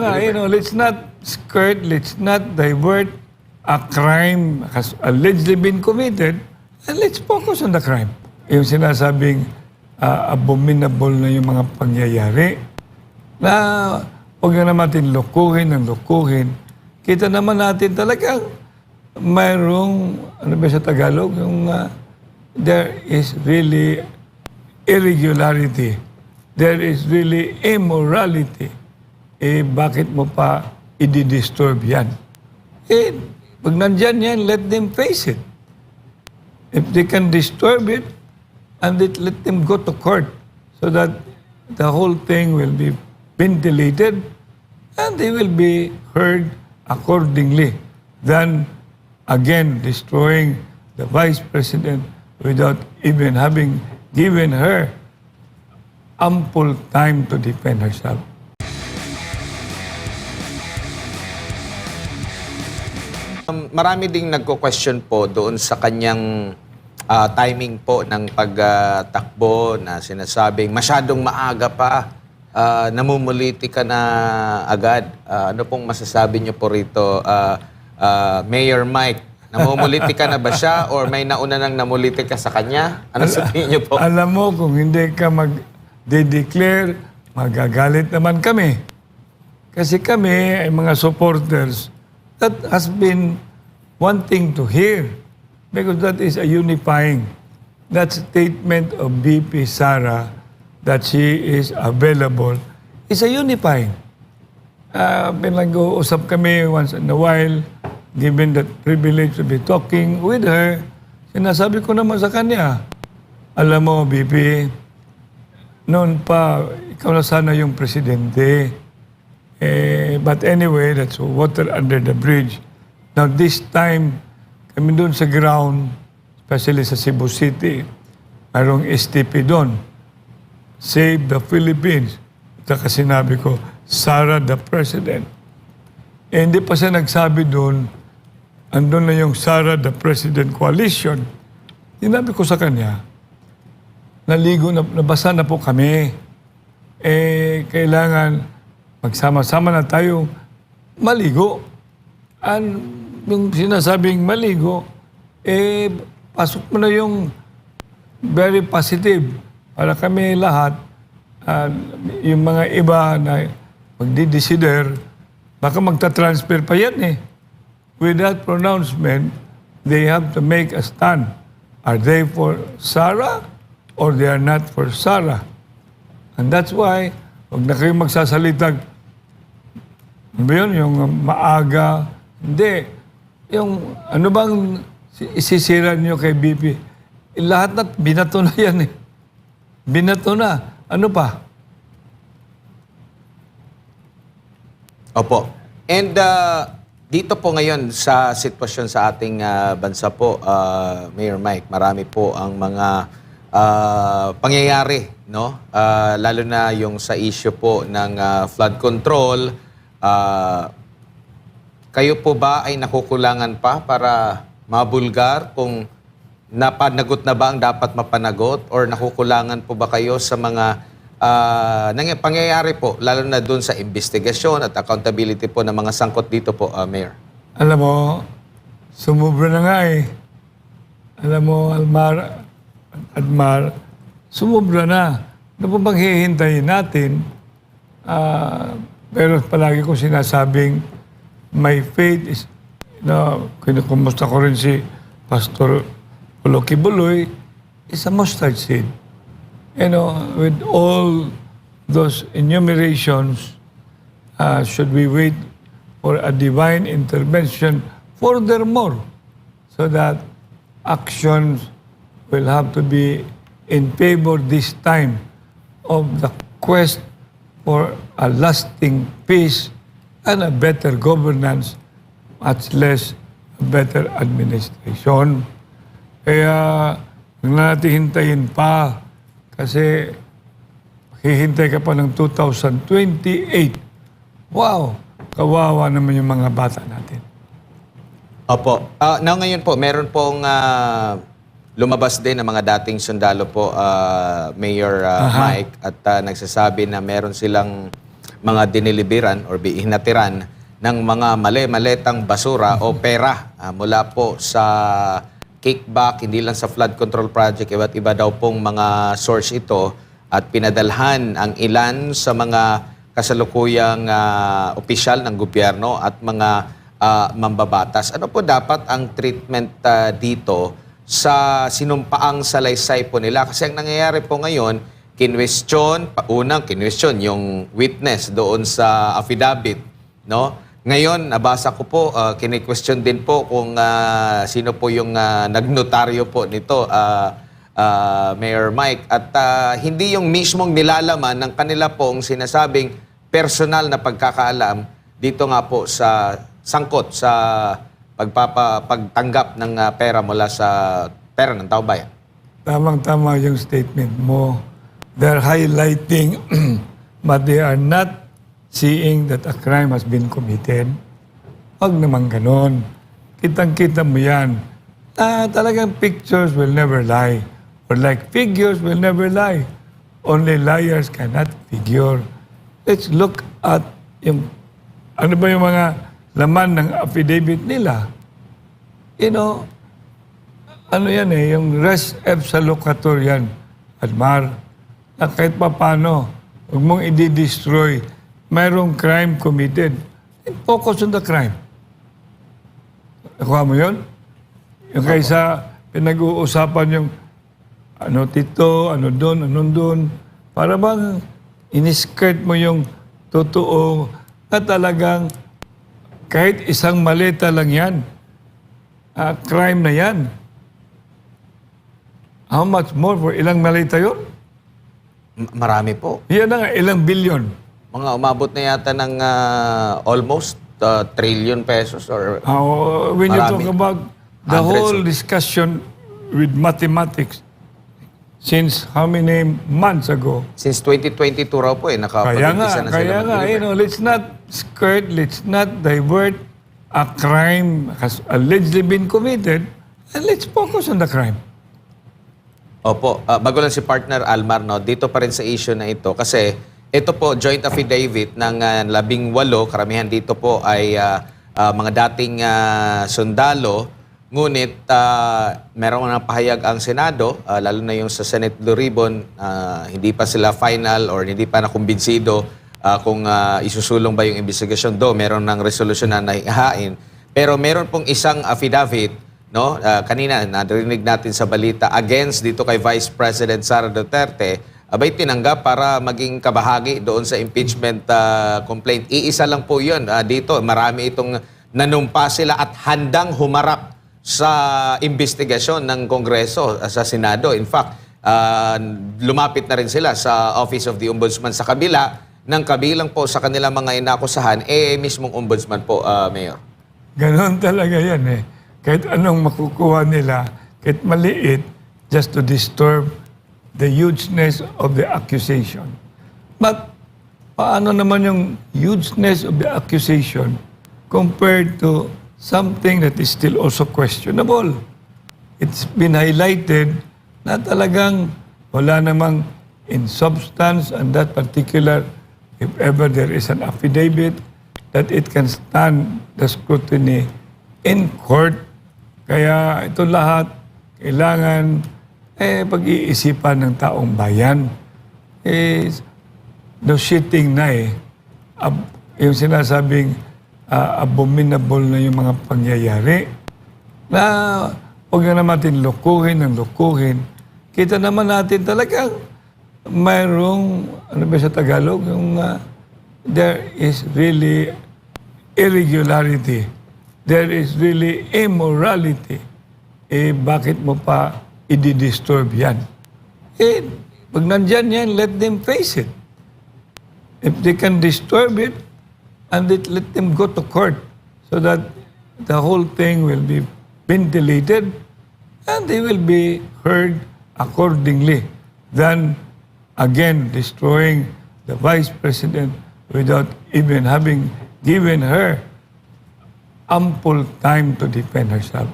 nga, let's not skirt, let's not divert a crime has allegedly been committed, and let's focus on the crime. Yung sinasabing abominable na yung mga pangyayari, na huwag na natin lukuhin ng lukuhin. Kita naman natin talagang mayroong, ano ba sa Tagalog, yung there is really irregularity. There is really immorality. Bakit mo pa i-disturb yan? Pag nandyan yan, let them face it. If they can disturb it, and let them go to court so that the whole thing will be ventilated and they will be heard accordingly than again destroying the Vice President without even having given her ample time to defend herself. Marami ding nagko-question po doon sa kanyang timing po ng pagtakbo na sinasabing masyadong maaga pa, namumuliti ka na agad. Ano pong masasabi niyo po rito, Mayor Mike? Namumuliti ka na ba siya or may nauna nang namuliti ka sa kanya? Ano sa tingin niyo po? Alam mo, kung hindi ka mag-declare, magagalit naman kami. Kasi kami ay mga supporters that has been wanting to hear. Because that is a unifying. That statement of VP Sara that she is available is a unifying. Pinag-uusap kami once in a while, given that privilege to be talking with her, sinasabi ko naman sa kanya, alam mo, VP, noon pa, ikaw na sana yung presidente. But anyway, that's water under the bridge. Now this time, kami doon sa ground, especially sa Cebu City, mayroong STP doon. Save the Philippines. Saka sinabi ko, Sara the President. Hindi pa siya nagsabi doon, andun na yung Sara the President Coalition. Sinabi ko sa kanya, naligo, nabasa na po kami. Kailangan magsama-sama na tayo maligo. Yung sinasabing maligo, pasok mo na yung very positive para kami lahat, yung mga iba na magdidesider, baka magta-transfer pa yan eh. With that pronouncement, they have to make a stand. Are they for Sara or they are not for Sara? And that's why, huwag na kayong magsasalitag, ano ba yun, yung maaga, hindi. Yung ano bang isisira niyo kay BP? Lahat na, binato na yan eh. Binato na. Ano pa? Opo. And dito po ngayon sa sitwasyon sa ating bansa po, Mayor Mike, marami po ang mga pangyayari, no? Lalo na yung sa issue po ng flood control. Kayo po ba ay nakukulangan pa para mabulgar kung napanagot na ba ang dapat mapanagot or nakukulangan po ba kayo sa mga pangyayari po, lalo na doon sa investigasyon at accountability po ng mga sangkot dito po, Mayor? Alam mo, sumubra na nga eh. Alam mo, Admar, sumubra na. Ano po bang hihintayin natin? Pero palagi ko sinasabing, my faith is, kinukumusta ko rin si Pastor Oloki Buloy, is a mustard seed. With all those enumerations, should we wait for a divine intervention furthermore so that actions will have to be in favor this time of the quest for a lasting peace and a better governance, much less a better administration. Kaya, huwag na natin hintayin pa kasi hihintay ka pa ng 2028. Wow! Kawawa naman yung mga bata natin. Opo. Ngayon po, meron pong lumabas din ng mga dating sundalo po, Mayor Mike, at nagsasabi na meron silang mga diniliberan or hinatiran ng mga mali-maletang basura o pera mula po sa kickback, hindi lang sa flood control project, iba't iba daw pong mga source ito at pinadalhan ang ilan sa mga kasalukuyang opisyal ng gobyerno at mga mambabatas. Ano po dapat ang treatment dito sa sinumpaang salaysay po nila? Kasi ang nangyayari po ngayon, unang kinwestiyon yung witness doon sa affidavit, no? Ngayon, nabasa ko po, kini-question din po kung sino po yung nagnotaryo po nito, Mayor Mike. At hindi yung mismong nilalaman ng kanila pong sinasabing personal na pagkakaalam dito nga po sa sangkot sa pagtanggap ng pera mula sa pera ng tao bayan. Tamang-tama yung statement mo. They're highlighting but they are not seeing that a crime has been committed. Wag naman ganon. Kitang-kita mo yan. Talagang pictures will never lie. Or like figures will never lie. Only liars cannot figure. Let's look at yung ano ba yung mga laman ng affidavit nila. You know, ano yan yung res ipsa locator yan, Almar, na kahit pa paano, huwag mong i-destroy, mayroong crime committed. Focus on the crime. Nakuha mo yun? Yung kaysa pinag-uusapan yung ano tito, ano doon, para bang iniskirt mo yung totoo na talagang kahit isang maleta lang yan, crime na yan. How much more for ilang maleta yun? Marami po. Yan na nga, ilang bilyon. Mga umabot na yata ng almost trillion pesos or When you marami. talk about the Hundreds whole of- discussion with mathematics, since how many months ago? Since 2022 raw po nakapag-umpisa na sila mag-deliver. Let's not skirt, let's not divert a crime has allegedly been committed, and let's focus on the crime. Opo, bago lang si partner Almar, no, dito pa rin sa issue na ito kasi ito po joint affidavit ng 18, karamihan dito po ay mga dating sundalo, ngunit meron na pahayag ang Senado, lalo na yung sa Senate Blue Ribbon, hindi pa sila final or hindi pa nakumbinsido kung isusulong ba yung investigasyon do, meron ng resolusyon na naihain. Pero meron pong isang affidavit, no? Kanina narinig natin sa balita against dito kay Vice President Sara Duterte, abay tinanggap para maging kabahagi doon sa impeachment complaint. Iisa lang po yun. Dito, marami itong nanumpa sila at handang humarap sa investigasyon ng Kongreso, sa Senado. In fact, lumapit na rin sila sa Office of the Ombudsman sa kabila ng kabilang po sa kanilang mga inakusahan, mismong ombudsman po, Mayor. Ganon talaga yan eh. Kahit anong makukuha nila, kahit maliit, just to disturb the hugeness of the accusation. But paano naman yung hugeness of the accusation compared to something that is still also questionable? It's been highlighted na talagang wala namang in substance and that particular, if ever there is an affidavit, that it can stand the scrutiny in court. Kaya ito lahat kailangan pag-iisipan ng taong bayan. No shitting na yung sinasabing abominable na yung mga pangyayari na huwag na natin lukuhin ng lukuhin. Kita naman natin talagang mayroong, ano ba sa Tagalog, yung there is really irregularity. There is really immorality. Bakit mo pa i-disturb yan? Pag nandyan yan, let them face it. If they can disturb it, and let them go to court so that the whole thing will be ventilated and they will be heard accordingly than again destroying the Vice President without even having given her ample time to defend herself.